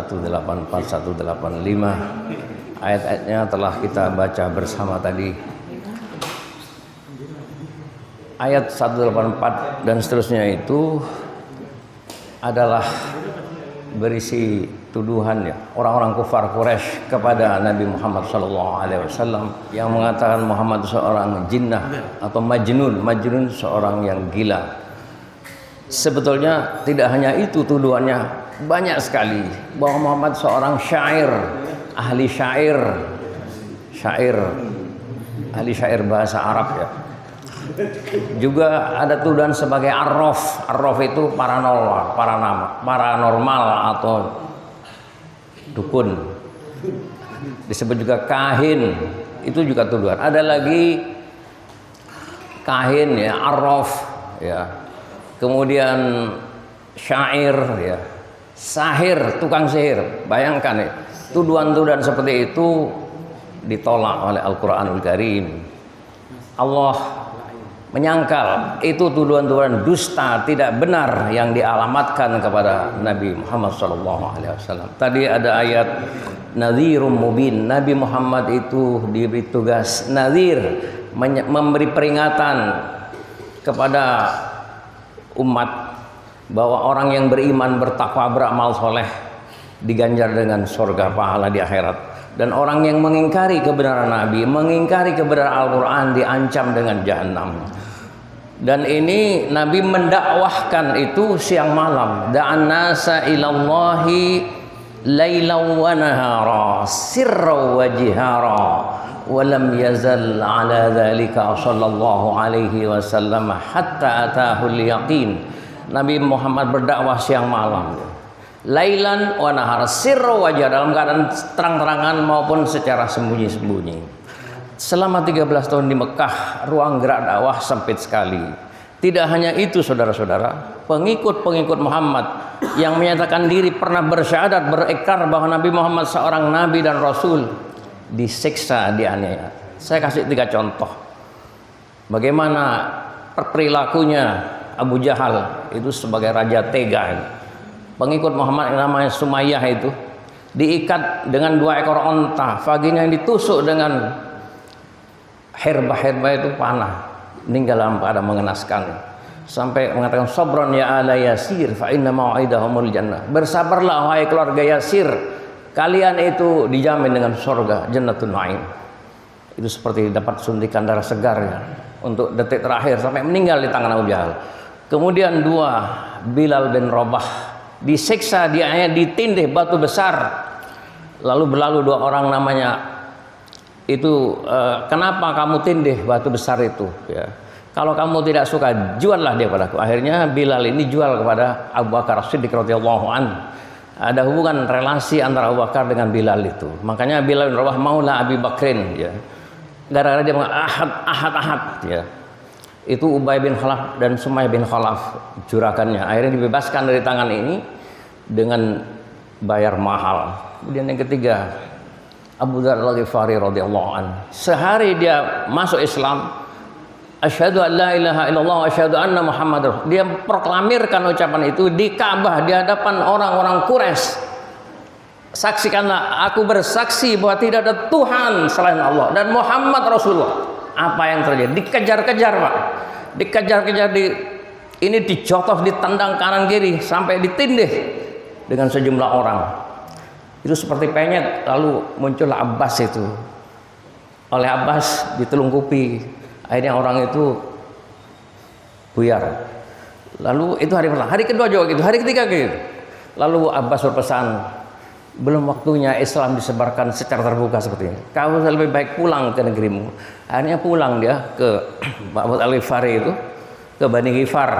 184-185. Ayat-ayatnya telah kita baca bersama tadi. Ayat 184 dan seterusnya itu adalah berisi tuduhan ya orang-orang kufar Quraisy kepada Nabi Muhammad SAW yang mengatakan Muhammad seorang jinnah atau majnun. Majnun seorang yang gila. Sebetulnya tidak hanya itu tuduhannya, banyak sekali bahwa Muhammad seorang syair, ahli syair, ahli syair bahasa Arab ya. Juga ada tuduhan sebagai arraf. Arraf itu paranormal atau dukun. Disebut juga kahin. Itu juga tuduhan. Ada lagi kahin ya, arraf ya. Kemudian syair ya. Sahir, tukang sihir. Bayangkan ya, tuduhan-tuduhan seperti itu ditolak oleh Al-Qur'anul Karim. Allah menyangkal itu tuduhan-tuduhan dusta, tidak benar yang dialamatkan kepada Nabi Muhammad SAW. Tadi ada ayat nadhirum mubin. Nabi Muhammad itu diberi tugas nadhir, memberi peringatan kepada umat bahwa orang yang beriman, bertakwa, beramal soleh diganjar dengan surga, pahala di akhirat. Dan orang yang mengingkari kebenaran Nabi, mengingkari kebenaran Al-Quran diancam dengan jahanam. Dan ini Nabi mendakwahkan itu siang malam. Da'an nasa ilallahi laylaw wa nahara sirra wa jihara wa lam yazal ala dhalika sallallahu alaihi wasallam hatta atahul yaqin. Nabi Muhammad berdakwah siang malam, lailan wa nahar, sirra wa jihara, dalam keadaan terang-terangan maupun secara sembunyi-sembunyi. Selama 13 tahun di Mekah, ruang gerak dakwah sempit sekali. Tidak hanya itu saudara-saudara, pengikut-pengikut Muhammad yang menyatakan diri pernah bersyahadat, berikrar bahwa Nabi Muhammad seorang nabi dan rasul, disiksa, dianiaya. Saya kasih 3 contoh. Bagaimana perilakunya Abu Jahal itu sebagai raja tega. Pengikut Muhammad yang namanya Sumayyah itu diikat dengan 2 ekor onta, vagina yang ditusuk dengan herba itu panah, meninggal dalam keadaan mengenaskan, sampai mengatakan sabron ya ala Yasir fa inna mau'idahumul jannah. Bersabarlah wahai keluarga Yasir, kalian itu dijamin dengan surga, Jannatun Naim. Itu seperti dapat suntikan darah segar ya, untuk detik terakhir sampai meninggal di tangan Abu Jahal. Kemudian 2, Bilal bin Rabah disiksa, dia ditindih batu besar. Lalu berlalu 2 orang namanya itu, kenapa kamu tindih batu besar itu ya? Kalau kamu tidak suka, juallah dia padaku. Akhirnya Bilal ini jual kepada Abu Bakar Siddiq radhiyallahu an. Ada hubungan relasi antara Abu Bakar dengan Bilal itu. Makanya Bilal bin Rabah maula Abi Bakrin ya. Gara-gara dia mengatakan ahad ya. Itu Ubay bin Khalaf dan Sumayyah bin Khalaf juragannya. Akhirnya dibebaskan dari tangan ini dengan bayar mahal. Kemudian yang ketiga, Abu Dzar Al-Ghifari radhiyallahu an. Sehari dia masuk Islam, asyhadu an la ilaha illallah wa asyhadu anna Muhammadar. Dia proklamirkan ucapan itu di Ka'bah di hadapan orang-orang Quraisy. Saksikanlah, aku bersaksi bahwa tidak ada Tuhan selain Allah dan Muhammad Rasulullah. Apa yang terjadi? Dikejar-kejar, Pak. Dikejar-kejar, ini dijotos, ditendang kanan kiri sampai ditindih dengan sejumlah orang. Itu seperti penyet. Lalu muncullah Abbas itu. Oleh Abbas ditelungkupi. Akhirnya orang itu buyar. Lalu itu hari pertama. Hari kedua juga gitu. Hari ketiga gitu. Lalu Abbas berpesan, belum waktunya Islam disebarkan secara terbuka seperti ini. Kau lebih baik pulang ke negerimu. Akhirnya pulang dia ke Abu Al-Ghifari itu, ke Bani Ghifar.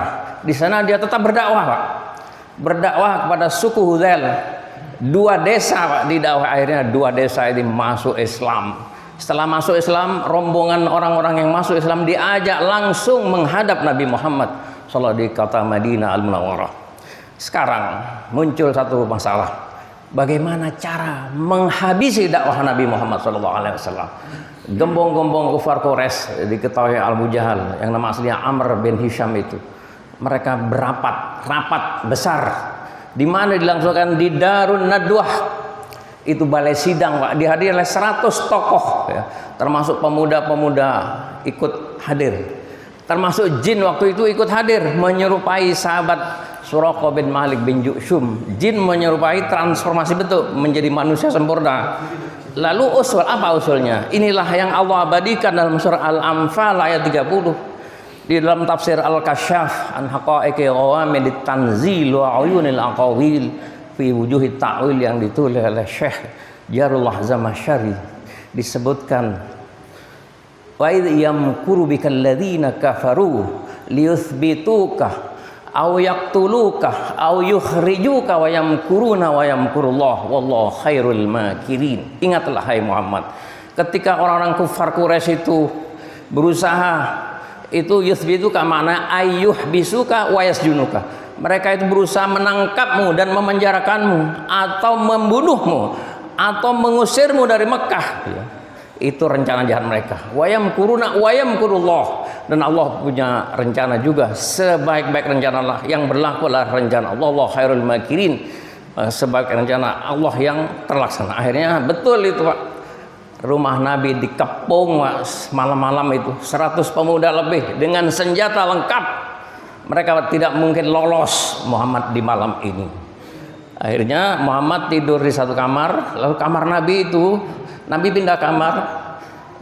Di sana dia tetap berdakwah, Pak. Berdakwah kepada suku Hudzail. 2 desa, Pak, di dakwah. Akhirnya 2 desa ini masuk Islam. Setelah masuk Islam, rombongan orang-orang yang masuk Islam diajak langsung menghadap Nabi Muhammad sallallahu di kota Madinah Al-Munawwarah. Sekarang muncul satu masalah. Bagaimana cara menghabisi dakwah Nabi Muhammad SAW? Gembong-gembong kufar Quraisy diketahui Abu Jahal yang nama aslinya Amr bin Hisham itu. Mereka rapat besar Di mana dilangsungkan? Di Darun Nadwah. Itu balai sidang, Pak. Dihadiri oleh 100 tokoh ya. Termasuk pemuda-pemuda ikut hadir. Termasuk jin waktu itu ikut hadir, menyerupai sahabat Suraqah bin Malik bin Ju'shum. Jin menyerupai transformasi bentuk menjadi manusia sempurna. Lalu usul, apa usulnya? Inilah yang Allah abadikan dalam surah Al-Anfal ayat 30. Di dalam tafsir Al-Kasyaf an haqa'iqi ghawamid tanzil wa uyunil aqawil fi wujuhit ta'wil yang ditulis oleh Syekh Jarullah Zamakhsyari, disebutkan wa idh yamkuru bikal ladzina kafaru liyuthbituka aw yaqtuluka aw yukhrijuka wa yamkuruna wa yamkurullah wallahu khairul makirin. Ingatlah hai Muhammad, ketika orang-orang kufar Quraisy itu berusaha, itu yuthbituka makna ayyuh bisuka wa yasjunuka, mereka itu berusaha menangkapmu dan memenjarakanmu atau membunuhmu atau mengusirmu dari Mekah ya. Itu rencana jahat mereka. Wa yamkuruna wa yamkurullah, dan Allah punya rencana juga, sebaik-baik rencana Allah yang berlaku adalah rencana Allah, Allah khairul makirin, sebaik rencana Allah yang terlaksana. Akhirnya betul itu, Pak. Rumah Nabi dikepung malam-malam itu 100 pemuda lebih dengan senjata lengkap. Mereka tidak mungkin lolos Muhammad di malam ini. Akhirnya Muhammad tidur di satu kamar. Lalu kamar Nabi itu, Nabi pindah kamar.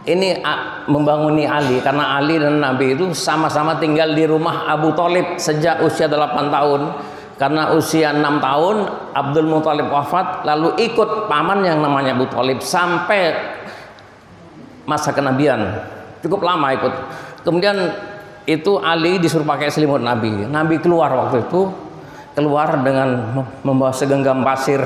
Ini membanguni Ali, karena Ali dan Nabi itu sama-sama tinggal di rumah Abu Thalib sejak usia 8 tahun. Karena usia 6 tahun Abdul Muthalib wafat, lalu ikut paman yang namanya Abu Thalib sampai masa kenabian, cukup lama ikut. Kemudian itu Ali disuruh pakai selimut Nabi. Nabi keluar waktu itu, keluar dengan membawa segenggam pasir.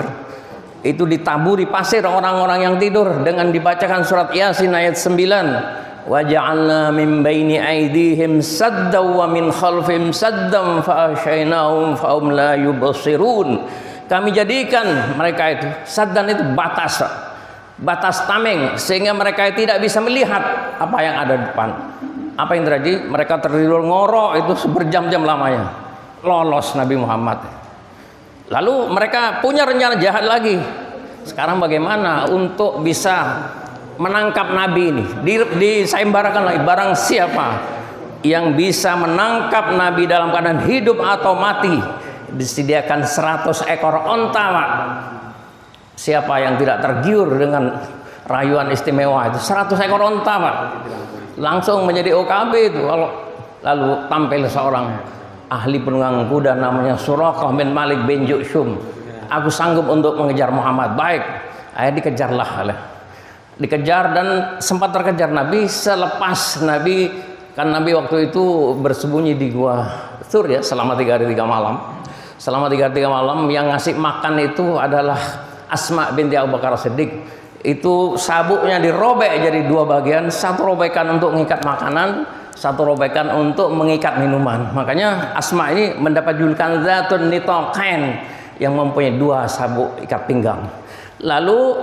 Itu ditaburi pasir orang-orang yang tidur dengan dibacakan surat Yasin ayat 9. Wa ja'alna min baini aydihim saddan wa min khalfihim saddan fa asyainahum fa hum la yubsirun. Kami jadikan mereka itu saddan, itu batas tameng, sehingga mereka tidak bisa melihat apa yang ada di depan. Apa yang terjadi? Mereka tertidur ngorok itu berjam-jam lamanya. Lolos Nabi Muhammad. Lalu mereka punya rencana jahat lagi. Sekarang bagaimana untuk bisa menangkap Nabi ini? Disembarakan lagi, barang siapa yang bisa menangkap Nabi dalam keadaan hidup atau mati, disediakan 100 ekor onta, Pak. Siapa yang tidak tergiur dengan rayuan istimewa itu, 100 ekor onta, Pak, langsung menjadi OKB itu. Lalu tampil seorang ahli penunggang kuda namanya Suraqah bin Malik bin Ju'shum. Aku sanggup untuk mengejar Muhammad. Baik, akhirnya dikejar dan sempat terkejar Nabi. Selepas Nabi, kan Nabi waktu itu bersembunyi di gua Tsur ya selama 3 hari 3 malam. Selama 3 hari 3 malam yang ngasih makan itu adalah Asma binti Abu Bakar Siddiq. Itu sabuknya dirobek jadi 2 bagian, satu robekan untuk mengikat makanan, satu robekan untuk mengikat minuman. Makanya Asma ini mendapat julukan Zatun Nitaqain, yang mempunyai 2 sabuk ikat pinggang. Lalu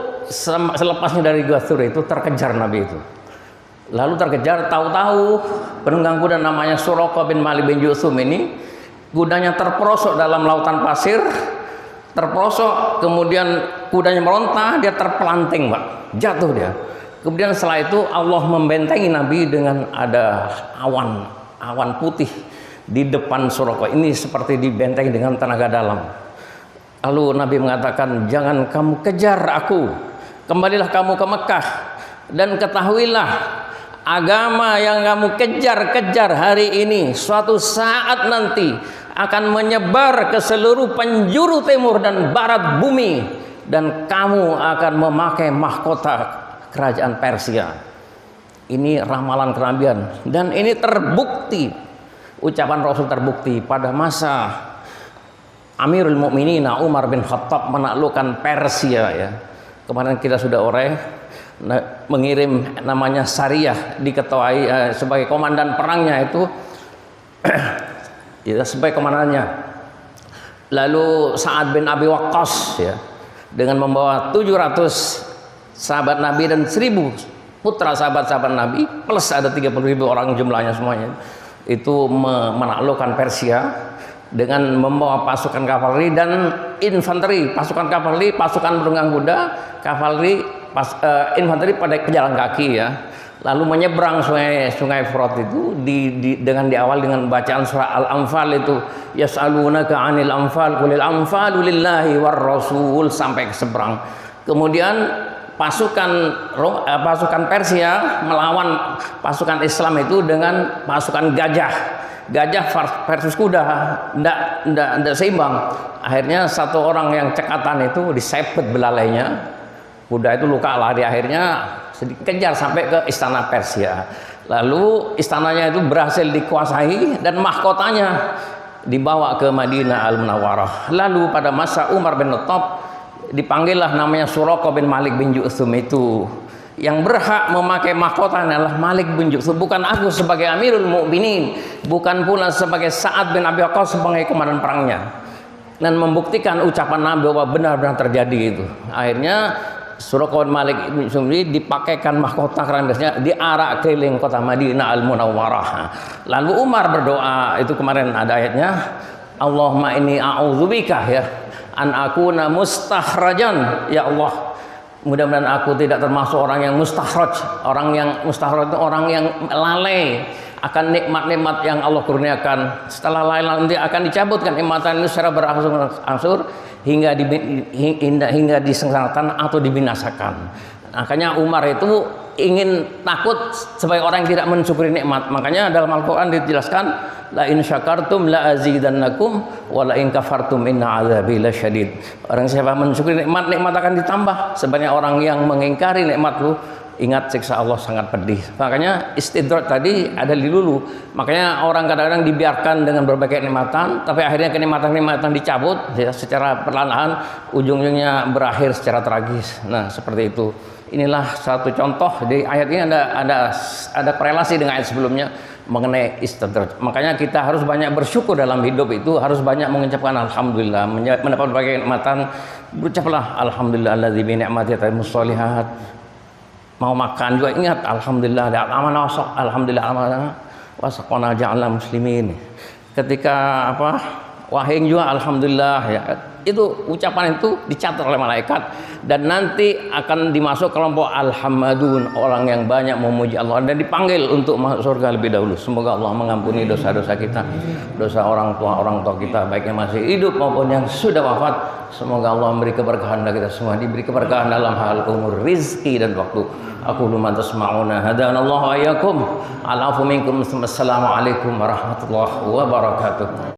selepasnya dari Gua Tsur itu terkejar Nabi itu. Lalu terkejar, tahu-tahu penunggang kuda namanya Suraqah bin Malik bin Ju'shum ini kudanya terperosok dalam lautan pasir. Terperosok, kemudian kudanya meronta, dia terpelanting, Pak, jatuh dia. Kemudian setelah itu Allah membentengi Nabi dengan ada awan putih di depan Suraqah ini, seperti dibentengi dengan tenaga dalam. Lalu Nabi mengatakan, jangan kamu kejar aku, kembalilah kamu ke Mekah, dan ketahuilah agama yang kamu kejar-kejar hari ini suatu saat nanti akan menyebar ke seluruh penjuru timur dan barat bumi, dan kamu akan memakai mahkota kerajaan Persia. Ini ramalan kenabian, dan ini terbukti, ucapan Rasul terbukti pada masa Amirul Mukminin Umar bin Khattab menaklukkan Persia ya. Kemarin kita sudah mengirim namanya Sariyah, diketuai sebagai komandan perangnya itu ya, sebagai komandannya. Lalu Sa'ad bin Abi Waqqas ya, dengan membawa 700 sahabat Nabi dan 1000 putra sahabat-sahabat Nabi, plus ada 30.000 orang jumlahnya semuanya, itu menaklukkan Persia. dengan membawa pasukan kavaleri dan infanteri, pasukan kavaleri, pasukan penunggang kuda, kavaleri, infanteri pada pejalan kaki ya. Lalu menyeberang sungai Furat itu dengan diawal dengan bacaan surah Al-Anfal itu, yas'alunaka 'anil anfal qulil anfalu lillahi war rasul, sampai ke seberang. Kemudian pasukan Persia melawan pasukan Islam itu dengan pasukan gajah versus kuda, ndak seimbang. Akhirnya satu orang yang cekatan itu disepet belalainya, kuda itu luka lari, akhirnya dikejar sampai ke istana Persia. Lalu istananya itu berhasil dikuasai dan mahkotanya dibawa ke Madinah Al-Munawwarah. Lalu pada masa Umar bin Khattab dipanggillah namanya Suraqah bin Malik bin Ju'thum itu. Yang berhak memakai mahkota adalah Malik bin Ju'thum, bukan aku sebagai Amirul Mukminin, bukan pula sebagai Sa'ad bin Abi Waqqas sebagai komandan perangnya. Dan membuktikan ucapan Nabi bahwa benar-benar terjadi itu. Akhirnya Suraqah bin Malik bin Ju'thum dipakaikan mahkota kerandasnya, diarak keliling kota Madinah Al-Munawwarah. Lalu Umar berdoa, itu kemarin ada ayatnya, Allahumma inni a'udzubika ya an akuna mustakhrajan, ya Allah, mudah-mudahan aku tidak termasuk orang yang mustakhraj. Orang yang mustakhraj itu orang yang lalai akan nikmat-nikmat yang Allah kurniakan. Setelah lalai nanti akan dicabutkan nikmatan itu secara berangsur-angsur hingga disengsarakan atau dibinasakan. Makanya Umar itu ingin takut sebagai orang yang tidak mensyukuri nikmat. Makanya dalam Al-Quran dijelaskan, la in syakartum la azidannakum wa la in kafartum inna azabi lasyadid. Orang siapa mensyukuri nikmat, nikmat akan ditambah. Sebenarnya orang yang mengingkari nikmatku, ingat siksa Allah sangat pedih. Makanya istidraj tadi ada dulu. Makanya orang kadang-kadang dibiarkan dengan berbagai kenikmatan, tapi akhirnya kenikmatan-kenikmatan dicabut ya, secara perlahan, ujung-ujungnya berakhir secara tragis. Nah, seperti itu. Inilah satu contoh di ayat ini, ada korelasi dengan ayat sebelumnya mengenai istidraj. Makanya kita harus banyak bersyukur dalam hidup itu, harus banyak mengucapkan alhamdulillah, mendapat berbagai kenikmatan, berucaplah alhamdulillah alladzi bi ni'matihi tatimmus shalihat. Mau makan juga ingat alhamdulillah, alhamdulillah wasaqana ja'alna muslimin. Ketika wahing juga alhamdulillah ya. Itu ucapan itu dicatat oleh malaikat dan nanti akan dimasuk kelompok al-hammadun, orang yang banyak memuji Allah, dan dipanggil untuk masuk surga lebih dahulu. Semoga Allah mengampuni dosa-dosa kita, dosa orang tua kita, baik yang masih hidup maupun yang sudah wafat. Semoga Allah memberi keberkahan bagi kita semua, diberi keberkahan dalam hal umur, rizki dan waktu. Aku luman tasma'una hadanallahu ayyakum, alafu minkum, assalamualaikum warahmatullahi wabarakatuh.